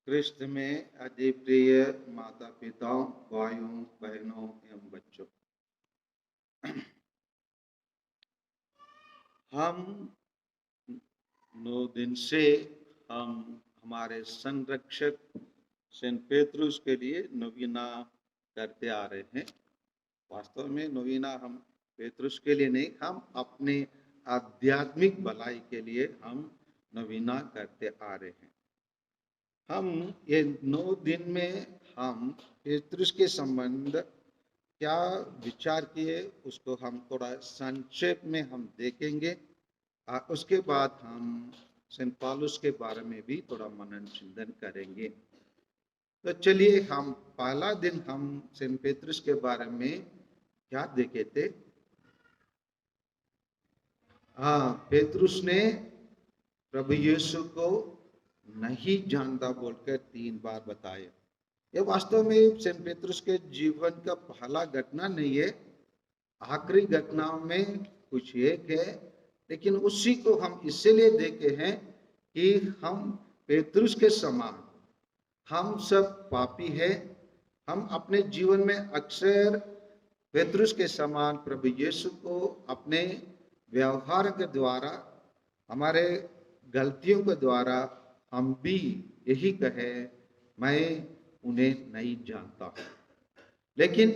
कृष्ण में अति प्रिय माता पिताओं, भाइयों, बहनों एवं बच्चों, हम 9 दिन से हम हमारे संरक्षक सेंट पेट्रुस के लिए नवीना करते आ रहे हैं। वास्तव में नवीना हम पेट्रुस के लिए नहीं, हम अपने आध्यात्मिक भलाई के लिए हम नवीना करते आ रहे हैं। हम ये 9 दिन में हम पेट्रुस के संबंध क्या विचार किए उसको हम थोड़ा संक्षेप में हम देखेंगे। उसके बाद हम सेंट पौलुस के बारे में भी थोड़ा मनन चिंतन करेंगे। तो चलिए, हम पहला दिन हम सेंट पेट्रुस के बारे में क्या देखे थे। पेट्रुस ने प्रभु यीशु को नहीं जानता बोलकर 3 बार बताया। ये वास्तव में सेंट पेट्रुस के जीवन का पहला घटना नहीं है, आखिरी घटनाओं में कुछ एक है, लेकिन उसी को हम इसलिए देखे हैं कि हम पेट्रुस के समान, हम सब पापी हैं। हम अपने जीवन में अक्सर पेट्रुस के समान प्रभु यीशु को अपने व्यवहार के द्वारा, हमारे गलतियों के द्वारा हम भी यही कहे, मैं उन्हें नहीं जानता। लेकिन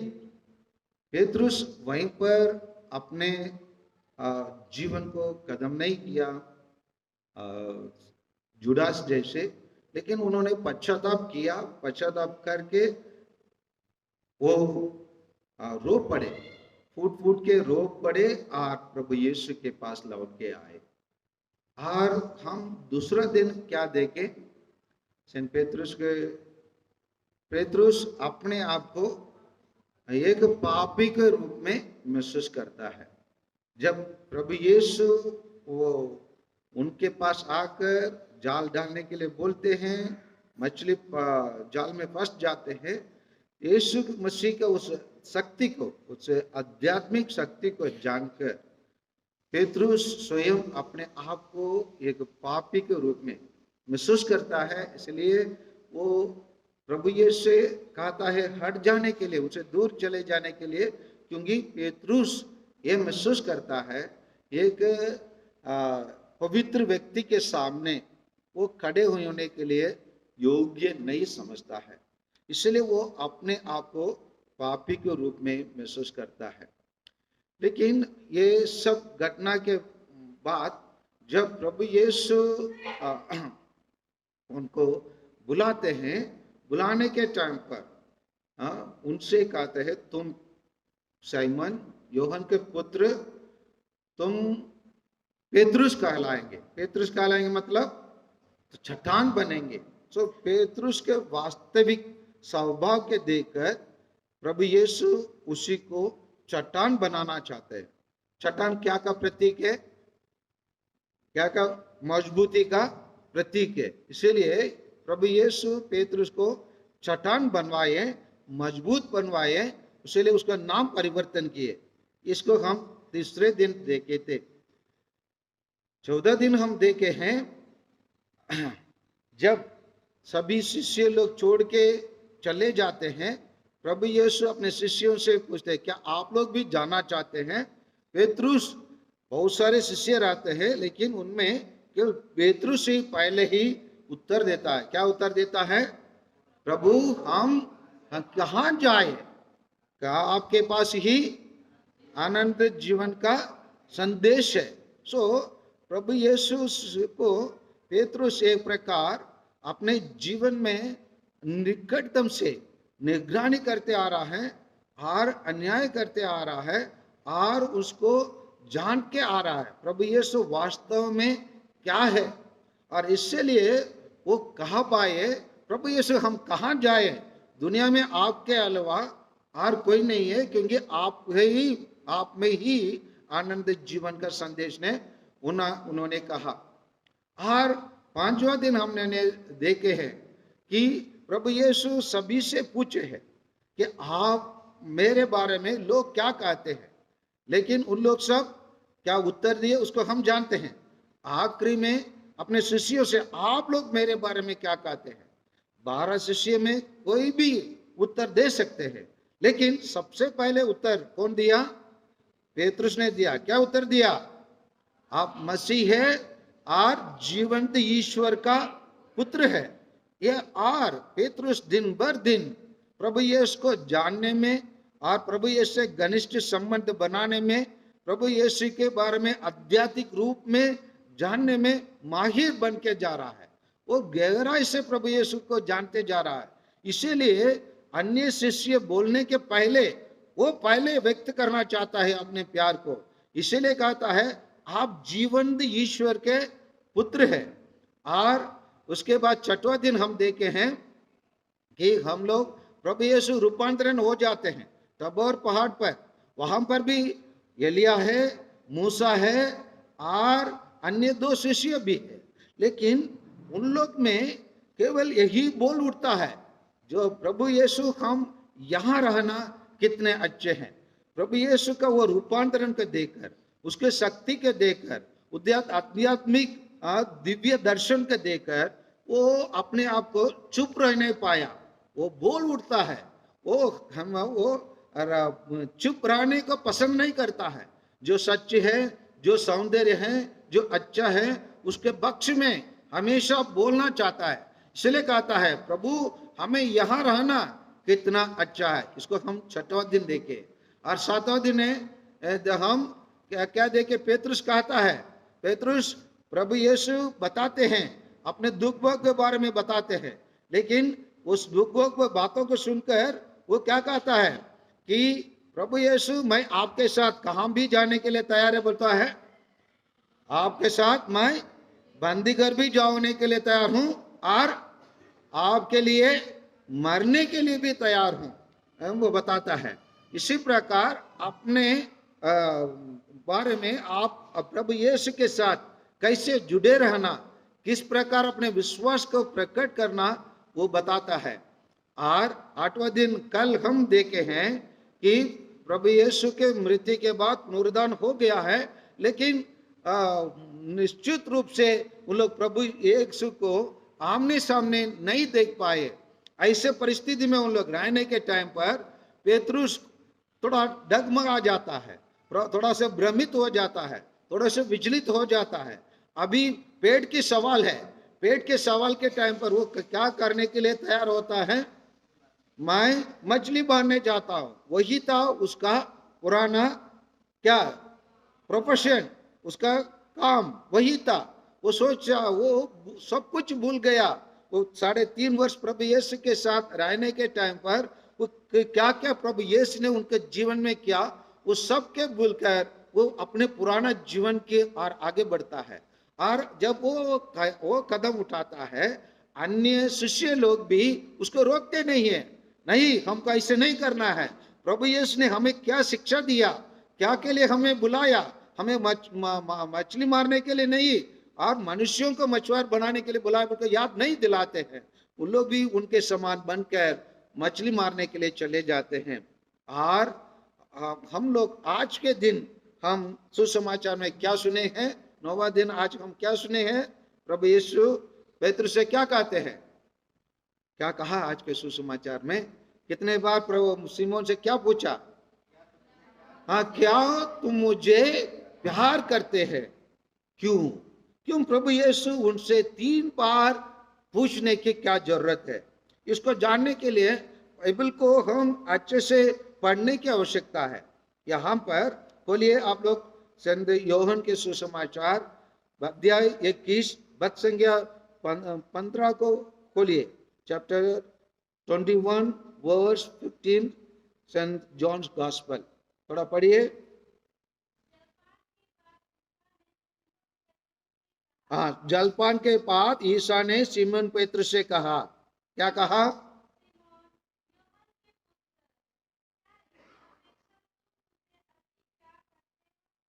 पेट्रुस वहीं पर अपने जीवन को कदम नहीं किया जुडास जैसे, लेकिन उन्होंने पश्चाताप किया। पश्चाताप करके वो रो पड़े, फूट फूट के रो पड़े और प्रभु यीशु के पास लौट के आए। और हम दूसरा दिन क्या देखें, सेंट पेट्रुस अपने आप को एक पापी के रूप में महसूस करता है। जब प्रभु यीशु वो उनके पास आकर जाल डालने के लिए बोलते हैं, मछली जाल में फंस जाते हैं, यीशु मसीह का उस शक्ति को, उस आध्यात्मिक शक्ति को जानकर पेट्रुस स्वयं अपने आप को एक पापी के रूप में महसूस करता है। इसलिए वो प्रभु यीशु से कहता है हट जाने के लिए, उसे दूर चले जाने के लिए, क्योंकि पेट्रुस ये महसूस करता है एक पवित्र व्यक्ति के सामने वो खड़े होने के लिए योग्य नहीं समझता है। इसलिए वो अपने आप को पापी के रूप में महसूस करता है। लेकिन ये सब घटना के बाद जब प्रभु यीशु उनको बुलाते हैं, बुलाने के टाइम पर उनसे कहते हैं, तुम साइमन योहन के पुत्र, तुम पेट्रुस कहलाएंगे। पेट्रुस कहलाएंगे मतलब तो चट्टान बनेंगे। सो पेट्रुस के वास्तविक स्वभाव के देखकर प्रभु यीशु उसी को चट्टान बनाना चाहते हैं। चट्टान क्या का प्रतीक है? क्या का? मजबूती का प्रतीक है। इसीलिए प्रभु यीशु पेट्रुस को चट्टान बनवाए, मजबूत बनवाए, इसलिए उसका नाम परिवर्तन किए। इसको हम तीसरे दिन देखे थे। 14 दिन हम देखे हैं जब सभी शिष्य लोग छोड़ के चले जाते हैं, प्रभु यीशु अपने शिष्यों से पूछते हैं, क्या आप लोग भी जाना चाहते हैं? पेट्रुस, बहुत सारे शिष्य रहते हैं, लेकिन उनमें केवल पेट्रुस ही पहले ही उत्तर देता है। क्या उत्तर देता है? प्रभु, हम कहाँ जाए? क्या आपके पास ही आनंद जीवन का संदेश है? सो प्रभु यीशु को पेट्रुस एक प्रकार अपने जीवन में निकटतम से निगरानी करते आ रहा है और अन्याय करते आ रहा है और उसको जान के आ रहा है प्रभु यीशु वास्तव में क्या है। और इसलिए वो कहा पाए, प्रभु यीशु हम कहाँ जाए? दुनिया में आपके अलावा और कोई नहीं है, क्योंकि आप में ही आनंद जीवन का संदेश ने उन्होंने कहा। और 5वां दिन हमने देखे हैं कि प्रभु यीशु सभी से पूछे हैं कि आप मेरे बारे में लोग क्या कहते हैं, लेकिन उन लोग सब क्या उत्तर दिए उसको हम जानते हैं। आखिरी में अपने शिष्यों से आप लोग मेरे बारे में क्या कहते हैं? 12 शिष्य में कोई भी उत्तर दे सकते हैं, लेकिन सबसे पहले उत्तर कौन दिया? पेतरुस ने दिया। क्या उत्तर दिया? आप मसीह है और जीवंत ईश्वर का पुत्र है। यह और पेतरुस दिन भर दिन प्रभु यीशु को जानने में और प्रभु यीशु से घनिष्ठ संबंध बनाने में, प्रभु यीशु के बारे में आध्यात्मिक रूप में जानने में माहिर बन के जा रहा है। वो गहराई से प्रभु यीशु को जानते जा रहा है। इसीलिए अन्य शिष्य बोलने के पहले वो पहले व्यक्त करना चाहता है अपने प्यार को। इसीलिए कहता है आप जीवंत ईश्वर के पुत्र हैं। और उसके बाद 6वां दिन हम देखे हैं कि हम लोग प्रभु यीशु रूपांतरण हो जाते हैं तबोर पहाड़ पर। वहां पर भी एलिया है, मूसा है और अन्य 2 शिष्य भी है, लेकिन उन लोग में केवल यही बोल उठता है जो प्रभु यीशु हम यहाँ रहना कितने अच्छे हैं। प्रभु यीशु का वो रूपांतरण को देखकर, उसके शक्ति के देखकर, आध्यात्मिक दिव्य दर्शन के देखकर वो अपने आप को चुप रह नहीं पाया। वो बोल उठता है। वो चुप रहने को पसंद नहीं करता है। जो सच है, जो सौंदर्य है, जो अच्छा है, उसके पक्ष में हमेशा बोलना चाहता है। इसलिए कहता है प्रभु हमें यहाँ रहना कितना अच्छा है। इसको हम 6वां दिन देखे। और 7वां दिन हम क्या देखे? पेतरुस कहता है, पेतरुस प्रभु यीशु बताते हैं, अपने दुख के बारे में बताते हैं, लेकिन उस दुख बातों को सुनकर वो क्या कहता है कि प्रभु यीशु मैं आपके साथ कहां भी जाने के लिए तैयार है। बोलता है आपके साथ मैं बंदी घर भी जाने के लिए तैयार हूं और आपके लिए मरने के लिए भी तैयार हूं, वो बताता है। इसी प्रकार अपने बारे में आप प्रभु यीशु के साथ कैसे जुड़े रहना, किस प्रकार अपने विश्वास को प्रकट करना, वो बताता है। और 8वां दिन कल हम देखे हैं कि प्रभु यीशु के मृत्यु के बाद पुनरुत्थान हो गया है, लेकिन निश्चित रूप से उन लोग प्रभु यीशु को आमने सामने नहीं देख पाए। ऐसे परिस्थिति में उन लोग रहने के टाइम पर पेतरुस थोड़ा डगमगा जाता है, थोड़ा सा भ्रमित हो जाता है, थोड़ा सा विचलित हो जाता है। अभी पेट की सवाल है। पेट के सवाल के टाइम पर वो क्या करने के लिए तैयार होता है? मैं मछली मारने जाता हूं। वही था उसका पुराना क्या प्रोफेशन, उसका काम वही था। वो सोचा, वो सब कुछ भूल गया। वो 3.5 वर्ष प्रभु यीशु के साथ रहने के टाइम पर वो क्या क्या प्रभु यीशु ने उनके जीवन में किया, वो सब के भूलकर वो अपने पुराना जीवन के और आगे बढ़ता है। और जब वो कदम उठाता है, अन्य शिष्य लोग भी उसको रोकते नहीं है। नहीं, हमको ऐसे नहीं करना है। प्रभु यीशु ने हमें क्या शिक्षा दिया, क्या के लिए हमें बुलाया? हमें मछली मारने के लिए नहीं और मनुष्यों को मछुआर बनाने के लिए बुलाया, तो याद नहीं दिलाते हैं। उन लोग भी उनके समान बनकर मछली मारने के लिए चले जाते हैं। और हम लोग आज के दिन हम सुसमाचार में क्या सुने हैं? 9वां दिन आज हम क्या सुने हैं? प्रभु यीशु पेतरुस से क्या कहते हैं? क्या कहा आज के सुसमाचार में? कितने बार प्रभु सिमोन से क्या पूछा? हाँ, क्या तुम मुझे प्यार करते हैं? क्यों प्रभु यीशु उनसे 3 बार पूछने की क्या जरूरत है? इसको जानने के लिए बाइबल को हम अच्छे से पढ़ने की आवश्यकता है। यहाँ पर खोलिए आप लोग संत यूहन्ना के सुसमाचार अध्याय 21 पद संख्या 15 को खोलिए। Chapter 21 verse 15 Saint John's gospel, थोड़ा पढ़िए। हाँ, जलपान के बाद ईसा ने सिमोन पेत्र से कहा, क्या कहा?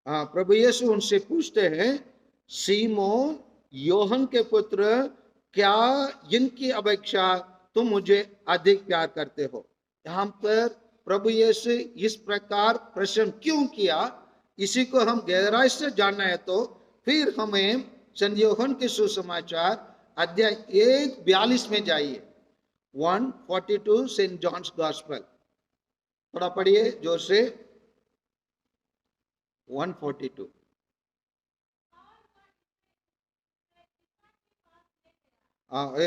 हाँ, प्रभु यीशु उनसे पूछते हैं, सिमोन योहन के पुत्र, क्या इनकी अपेक्षा तुम मुझे अधिक प्यार करते हो? यहाँ पर प्रभु यीशु इस प्रकार प्रश्न क्यों किया, इसी को हम गहराई से जानना है तो फिर हमें संत यूहन्ना के सुसमाचार अध्याय 1:42 में जाइए। 1:42 सेंट जॉन्स गॉस्पेल, थोड़ा पढ़िए जोर से। 1:42।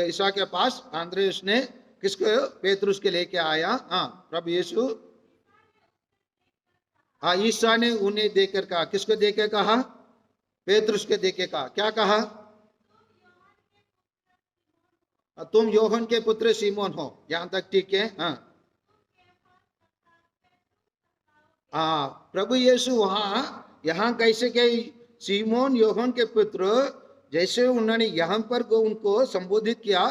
ईसा के पास आंद्रेस ने किसको, पेतरुस के लेके आया। हाँ, प्रभु यीशु, हाँ, ईसा ने उन्हें देकर कहा, किसको देकर कहा, पेतरुस के देके कहा, क्या कहा, तुम योहन के पुत्र सीमोन हो। यहां तक ठीक है। हाँ, प्रभु यीशु वहां यहां कैसे के सीमोन योहन के पुत्र, जैसे उन्होंने यहां पर उनको संबोधित किया,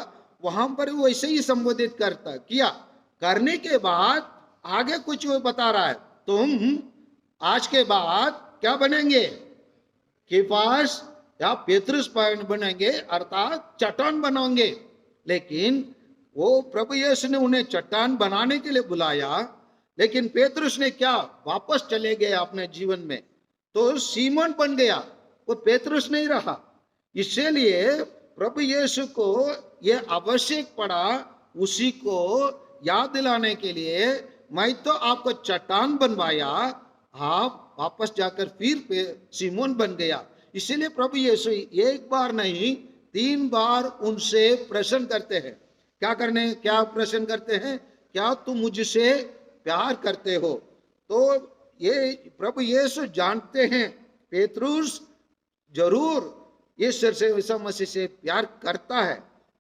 वहां पर वैसे ही संबोधित किया। करने के बाद आगे कुछ वो बता रहा है, तुम आज के बाद क्या बनेंगे, केफास या पेतरुस बनेंगे, अर्थात चट्टान बनाओगे। लेकिन वो प्रभु यीशु ने उन्हें चट्टान बनाने के लिए बुलाया, लेकिन पेतरुस ने क्या, वापस चले गए अपने जीवन में, तो सीमोन बन गया, वो पेतरुस नहीं रहा। इसलिए प्रभु यीशु को यह आवश्यक पड़ा उसी को याद दिलाने के लिए, मैं तो आपको चट्टान बनवाया, आप वापस जाकर फिर सीमोन बन गया। इसीलिए प्रभु यीशु एक बार नहीं 3 बार उनसे प्रश्न करते हैं। क्या प्रश्न करते हैं, क्या तुम मुझसे प्यार करते हो। तो ये प्रभु यीशु जानते हैं पेतरुस जरूर ईश्वर से, ईसा मसीह से प्यार करता है,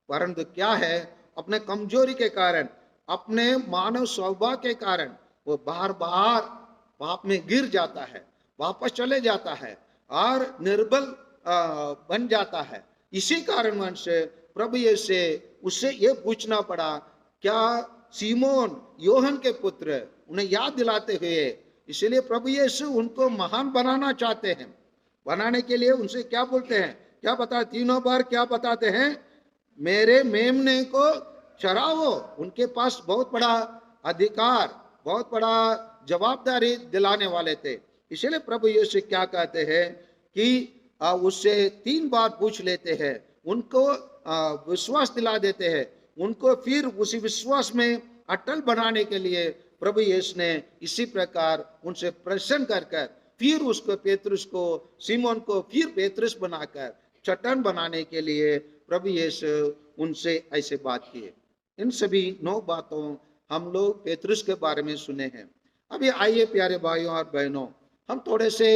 परंतु क्या है, अपने कमजोरी के कारण, अपने मानव स्वभाव के कारण वो बार बार पाप में गिर जाता है, वापस चले जाता है और निर्बल बन जाता है। इसी कारण से प्रभु यीशु से उससे ये पूछना पड़ा, क्या सीमोन योहन के पुत्र, उन्हें याद दिलाते हुए। इसलिए प्रभु यीशु उनको महान बनाना चाहते हैं। बनाने के लिए उनसे क्या बोलते हैं, क्या बता, 3 बार क्या बताते हैं, मेरे मेमने को चराओ। उनके पास बहुत बड़ा अधिकार, बहुत बड़ा जवाबदारी दिलाने वाले थे। इसलिए प्रभु यीशु क्या कहते हैं कि उससे 3 बार पूछ लेते हैं, उनको विश्वास दिला देते हैं, उनको फिर उसी विश्वास में अटल बनाने के लिए प्रभु यीशु ने इसी प्रकार उनसे प्रश्न कर फिर उसको पेतरुस को, सीमोन को फिर पेतरुस बनाकर चट्टान बनाने के लिए प्रभु यीशु उनसे ऐसे बात किए। इन सभी 9 बातों हम लोग पेतरुस के बारे में सुने हैं। अभी आइए प्यारे भाइयों और बहनों, हम थोड़े से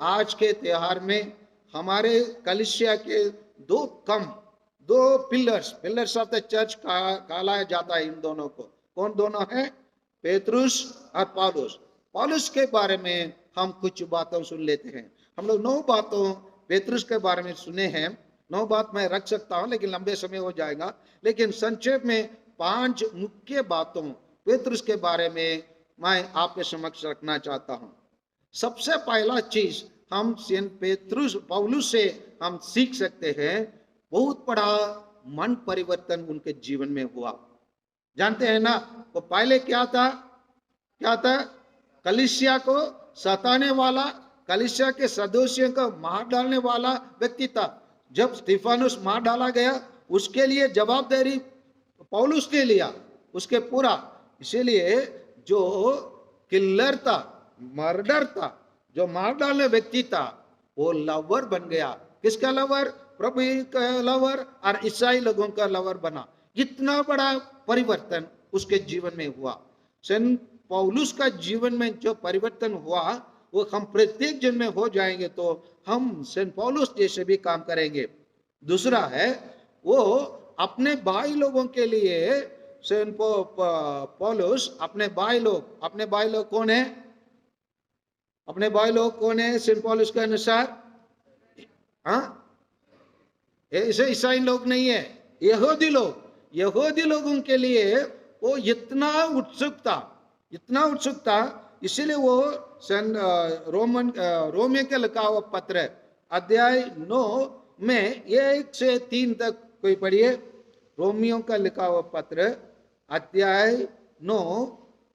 आज के त्योहार में हमारे कलीसिया के 2 पिलर्स ऑफ द चर्च कहलाया जाता है। इन दोनों को, कौन दोनों हैं, पेतरुस और पौलुस। पौलुस के बारे में हम कुछ बातों सुन लेते हैं। हम लोग 9 बातों पेतरुस के बारे में सुने हैं। 9 बात मैं रख सकता हूं, लेकिन लंबे समय हो जाएगा। लेकिन संक्षेप में 5 मुख्य बातों पेतरुस के बारे में मैं आपके समक्ष रखना चाहता हूं। सबसे पहला चीज हम पेतरुस पौलुस से हम सीख सकते हैं, बहुत बड़ा मन परिवर्तन उनके जीवन में हुआ। जानते हैं ना, वो पहले क्या था, कलीसिया को सताने वाला, कलीसिया के सदस्यों को मार डालने वाला व्यक्ति था। जब स्तिफानुस मार डाला गया, उसके लिए जवाबदारी पौलुस ने लिया, उसके पूरा। इसीलिए जो किलर था, मर्डर था, जो मार डालने व्यक्ति था, वो लवर बन गया। किसका लवर, प्रभु का लवर और ईसाई लोगों का लवर बना। इतना बड़ा परिवर्तन उसके जीवन में हुआ। सेंट पौलुस का जीवन में जो परिवर्तन हुआ, वो हम प्रत्येक जन में हो जाएंगे तो हम सेंट पौलुस जैसे भी काम करेंगे। दूसरा है, वो अपने भाई लोगों के लिए सेंट पौलुस अपने भाई लोग कौन है, अपने भाई लोग कौन है सेंट पौलुस के अनुसार, ऐसे ईसाई लोग नहीं है, यहूदी लोगों के लिए वो इतना उत्सुक था। इसीलिए वो रोमियो के लिखा हुआ पत्र अध्याय 9 में 1 से 3 तक कोई पढ़िए। रोमियो का लिखा हुआ पत्र अध्याय 9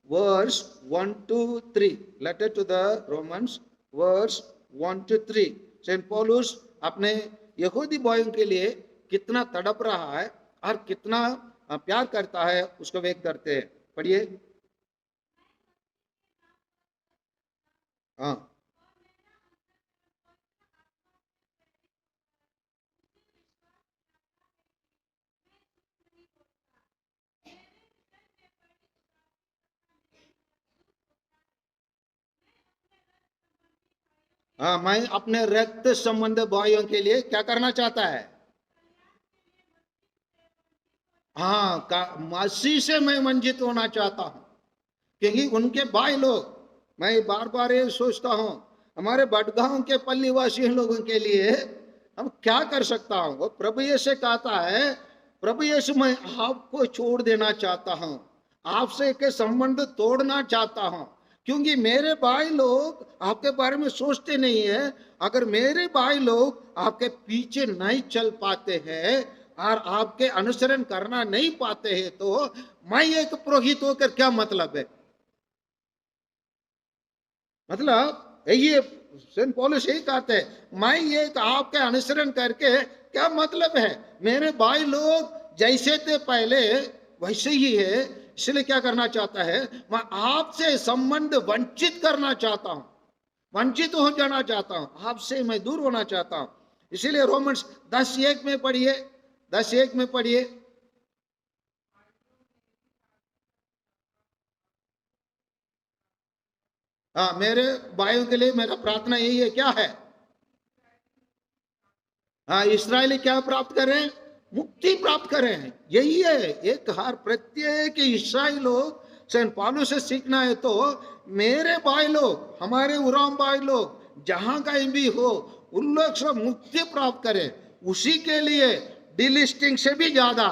verse 1 to 3, letter to the Romans verse 1 to 3। Saint पौलुस अपने यहूदी भाइयों के लिए कितना तड़प रहा है और कितना प्यार करता है उसको व्यक्त करते हैं। पढ़िए। हाँ हाँ, मैं अपने रक्त संबंध भाइयों के लिए क्या करना चाहता है? हाँ, मसीह से मैं वंचित होना चाहता हूँ, क्योंकि उनके भाई लोग, मैं बार बार ये सोचता हूँ, हमारे बड़गांव के पल्लीवासी लोगों के लिए हम क्या कर सकता हूँ। वो प्रभु यीशु कहता है, प्रभु यीशु मैं आपको छोड़ देना चाहता हूँ, आपसे के संबंध तोड़ना चाहता हूँ, क्योंकि मेरे भाई लोग आपके बारे में सोचते नहीं है। अगर मेरे भाई लोग आपके पीछे नहीं चल पाते हैं और आपके अनुसरण करना नहीं पाते हैं, तो मैं एक पुरोहित होकर क्या मतलब है? मतलब ये सेंट पौलुस यही कहते हैं, मैं ये आपके अनुसरण करके क्या मतलब है? मेरे भाई लोग जैसे थे पहले वैसे ही है, इसलिए क्या करना चाहता है? मैं आपसे संबंध वंचित करना चाहता हूं, वंचित हो जाना चाहता हूं, आपसे मैं दूर होना चाहता हूं। इसीलिए रोमन्स 10:1 में पढ़िए, 10:1 में पढ़िए। हाँ, मेरे भाइयों के लिए मेरा प्रार्थना यही है, क्या है? हाँ, इसराइली क्या प्राप्त करें? मुक्ति प्राप्त करें, यही है एक हर प्रत्येक ईसाई लोग सेंट पौलुस से सीखना है। तो मेरे भाई लोग, हमारे उराम भाई लोग जहां कहीं भी हो, उन लोग सब मुक्ति प्राप्त करें, उसी के लिए डिलिस्टिंग से भी ज्यादा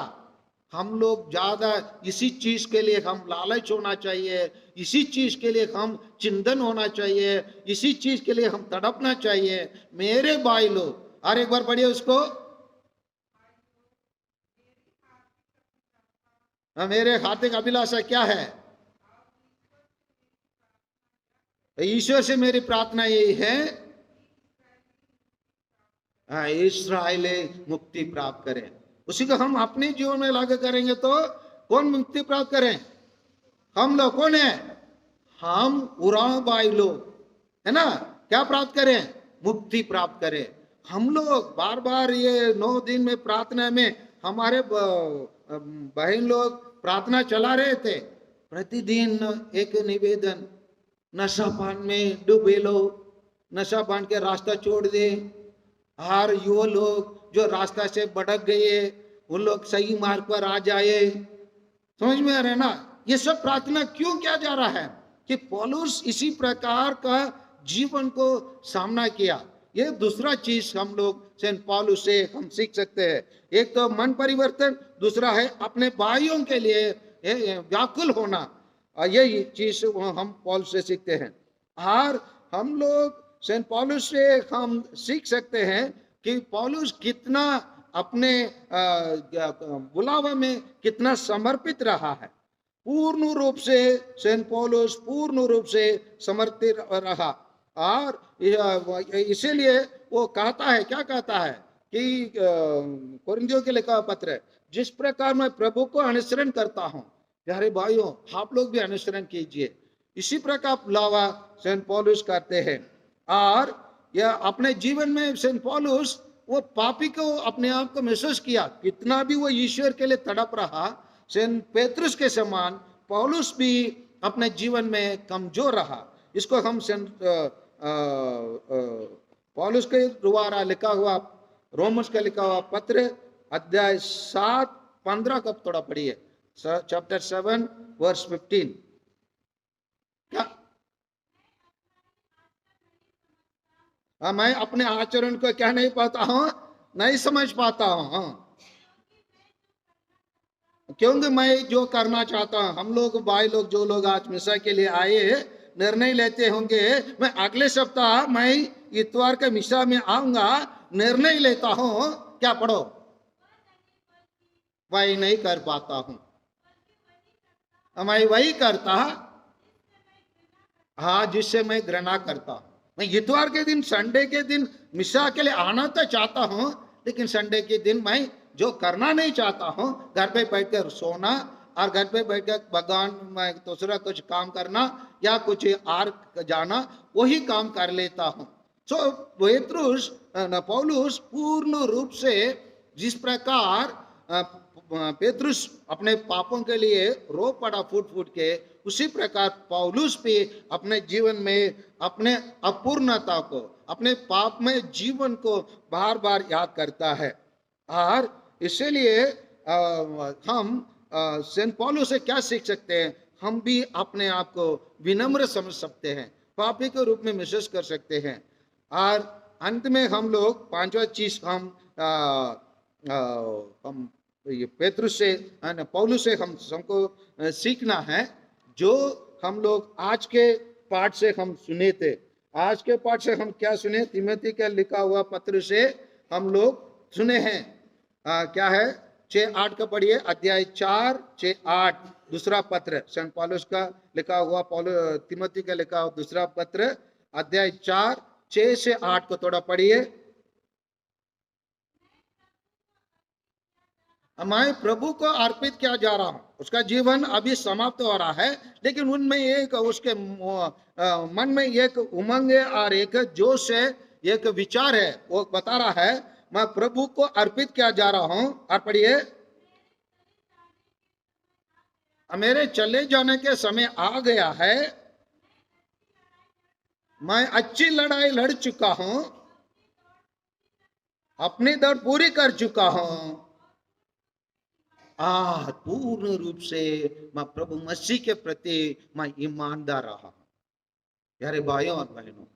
हम लोग ज्यादा इसी चीज के लिए हम लालच होना चाहिए, इसी चीज के लिए हम चिंतन होना चाहिए, इसी चीज के लिए हम तड़पना चाहिए। मेरे भाई लोग, और एक बार पढ़िए उसको। मेरे हार्दिक अभिलाषा क्या है? ईश्वर से मेरी प्रार्थना यही है, इस्राएल मुक्ति प्राप्त करें। उसी को हम अपने जीवन में लागू करेंगे तो कौन मुक्ति प्राप्त करें? हम लोग कौन है? हम उराव भाई लोग, है ना? क्या प्राप्त करें? मुक्ति प्राप्त करें। हम लोग बार बार ये 9 दिन में प्रार्थना में हमारे बहन लोग प्रार्थना चला रहे थे, प्रतिदिन एक निवेदन, नशा पान में डूबे लोग नशा पान के रास्ता छोड़ दे, और यो लोग जो रास्ता से भटक गए उन लोग सही मार्ग पर आ जाए। समझ में आ रहा है ना? ये सब प्रार्थना क्यों किया जा रहा है? कि पौलुस इसी प्रकार का जीवन को सामना किया। ये दूसरा चीज हम लोग सेंट पौलुस से हम सीख सकते हैं। एक तो मन परिवर्तन, दूसरा है अपने भाइयों के लिए व्याकुल होना। यही चीज हम पौलुस से सीखते हैं। और हम लोग सेंट पौलुस से हम सीख सकते हैं कि पौलुस कितना अपने बुलावा में कितना समर्पित रहा है। पूर्ण रूप से सेंट पौलुस पूर्ण रूप से समर्पित रहा, और इसीलिए वो कहता है, क्या कहता है कि कोरिन्थियों के लिखा पत्र, जिस प्रकार मैं प्रभु को अनुसरण करता हूं, प्यारे भाइयों आप लोग भी अनुसरण कीजिए। इसी प्रकार बुलावा सेंट पौलुस करते हैं। और यह अपने जीवन में सेंट पौलुस वो पापी को अपने आप को महसूस किया, कितना भी वो ईश्वर के लिए तड़प रहा। सेंट पेतरुस के समान पौलुस भी अपने जीवन में कमजोर रहा। इसको हम सेंट पौलुस के द्वारा लिखा हुआ रोमन्स का लिखा हुआ पत्र अध्याय 7:15 का थोड़ा पढ़िए, चैप्टर 7 वर्स 15। क्या? मैं अपने आचरण को क्या नहीं पाता हूं, नहीं समझ पाता हूं। क्योंकि मैं जो करना चाहता हूं, हम लोग भाई लोग जो लोग आज मिसा के लिए आए निर्णय लेते होंगे, मैं अगले सप्ताह मैं इतवार के मिसा में आऊंगा, निर्णय लेता हूं, क्या पढ़ो, वही नहीं कर पाता हूं। मैं वही करता, हाँ, जिससे मैं घृणा करता हूं। मैं इतवार के दिन, संडे के दिन मिसा के लिए आना तो चाहता हूं, लेकिन संडे के दिन मैं जो करना नहीं चाहता हूँ, घर पे बैठकर सोना और घर पे बैठकर भगवान में दूसरा कुछ काम करना या कुछ आर जाना, वही काम कर लेता हूँ। सो पेत्रुस पौलुस पूर्ण रूप से जिस प्रकार पेत्रुस अपने पापों के लिए रो पड़ा फूट फूट के, उसी प्रकार पौलुस भी अपने जीवन में अपने अपूर्णता को, अपने पाप में जीवन को बार बार याद करता है। और इसीलिए हम सेंट पौलुस से क्या सीख सकते हैं? हम भी अपने आप को विनम्र समझ सकते हैं, पापी के रूप में महसूस कर सकते हैं। और अंत में हम लोग पांचवा चीज हम ये पेत्रुस से पौलुस से हम हमको सीखना है, जो हम लोग आज के पाठ से हम सुने थे। आज के पाठ से हम क्या सुने? तिमोथी का लिखा हुआ पत्र से हम लोग सुने हैं। क्या है? 6-8 का पढ़िए, अध्याय 4-6-8 दूसरा पत्र, सेंट पौलुस का लिखा हुआ, तिमोथी का लिखा हुआ दूसरा पत्र, अध्याय 4-6-8 को थोड़ा पढ़िए। मैं प्रभु को अर्पित किया जा रहा हूं। उसका जीवन अभी समाप्त हो रहा है, लेकिन उनमें एक उसके मन में एक उमंग है और एक जोश है, एक विचार है। वो बता रहा है, मैं प्रभु को अर्पित किया जा रहा हूं। और पढ़िए, मेरे चले जाने के समय आ गया है, मैं अच्छी लड़ाई लड़ चुका हूं, अपनी दौड़ पूरी कर चुका हूं, पूर्ण रूप से मैं प्रभु मसीह के प्रति मैं ईमानदार रहा हूं। प्यारे भाइयों और बहनों,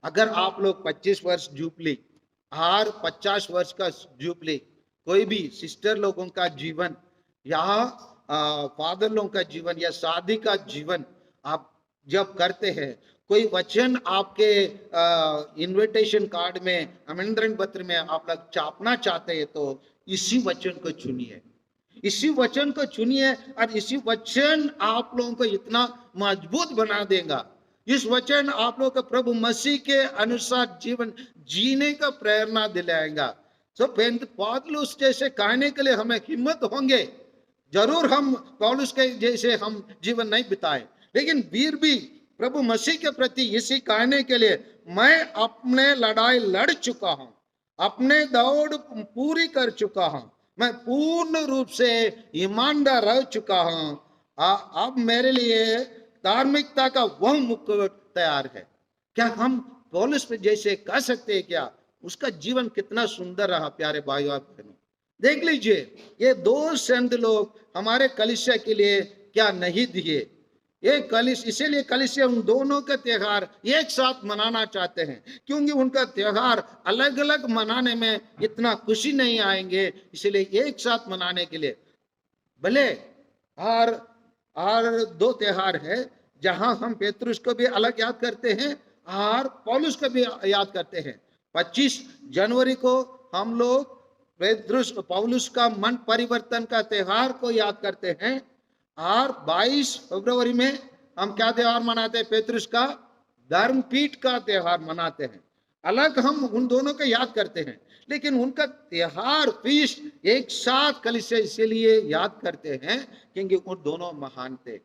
अगर आप लोग 25 वर्ष जुबली और 50 वर्ष का जुबली, कोई भी सिस्टर लोगों का जीवन या फादर लोगों का जीवन या शादी का जीवन आप जब करते हैं, कोई वचन आपके इनविटेशन कार्ड में, आमंत्रण पत्र में आप लोग छापना चाहते हैं, तो इसी वचन को चुनिए, इसी वचन को चुनिए। और इसी वचन आप लोगों को इतना मजबूत बना देगा। इस वचन आप लोगों को प्रभु मसीह के अनुसार जीवन जीने का प्रेरणा दिलाएगा। तो पौलुस जैसे कहने के लिए हमें हिम्मत होंगे। जरूर हम पौलुस के जैसे हम जीवन नहीं बिताए, लेकिन वीर भी प्रभु मसीह के प्रति इसी कहने के लिए, मैं अपने लड़ाई लड़ चुका हूं, अपने दौड़ पूरी कर चुका हूं, मैं पूर्ण रूप से ईमानदार रह चुका हूं, अब मेरे लिए धार्मिकता का वह मुकुट तैयार है। क्या हम पौलुस पे जैसे कह सकते हैं? क्या उसका जीवन कितना सुंदर रहा? प्यारे भाइयों और बहनों, देख लीजिए, ये दो संत लोग हमारे कलीसिया के लिए क्या नहीं दिए। ये इसीलिए कलीसिया उन दोनों के त्योहार एक साथ मनाना चाहते हैं, क्योंकि उनका त्योहार अलग अलग मनाने में इतना खुशी नहीं आएंगे, इसलिए एक साथ मनाने के लिए भले और दो त्योहार है जहां हम पेत्रुस को भी अलग याद करते हैं और पौलुस को भी याद करते हैं। 25 जनवरी को हम लोग पेत्रुस पौलुस का मन परिवर्तन का त्योहार को याद करते हैं, और 22 फरवरी में हम क्या त्योहार मनाते हैं? पेत्रुस का धर्मपीठ का त्योहार मनाते हैं। अलग हम उन दोनों को याद करते हैं, लेकिन उनका त्योहार फीस्ट एक साथ कलीसिया इसीलिए याद करते हैं क्योंकि वो दोनों महान थे।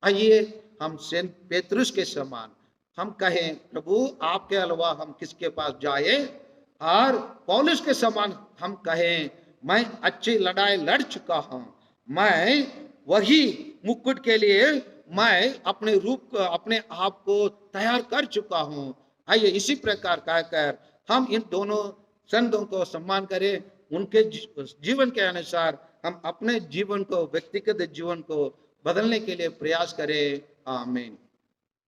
आइए हम सेंट पेत्रुस के समान हम कहें, प्रभु आपके अलावा हम किसके पास जाए? और पौलुस के समान हम कहें, मैं अच्छी लड़ाई लड़ चुका हूं, मैं वही मुकुट के लिए मैं अपने आप को तैयार कर चुका हूं। आइए इसी प्रकार कहकर हम इन दोनों संतों को सम्मान करें, उनके जीवन के अनुसार हम अपने जीवन को, व्यक्तिगत जीवन को बदलने के लिए प्रयास करें। आमीन।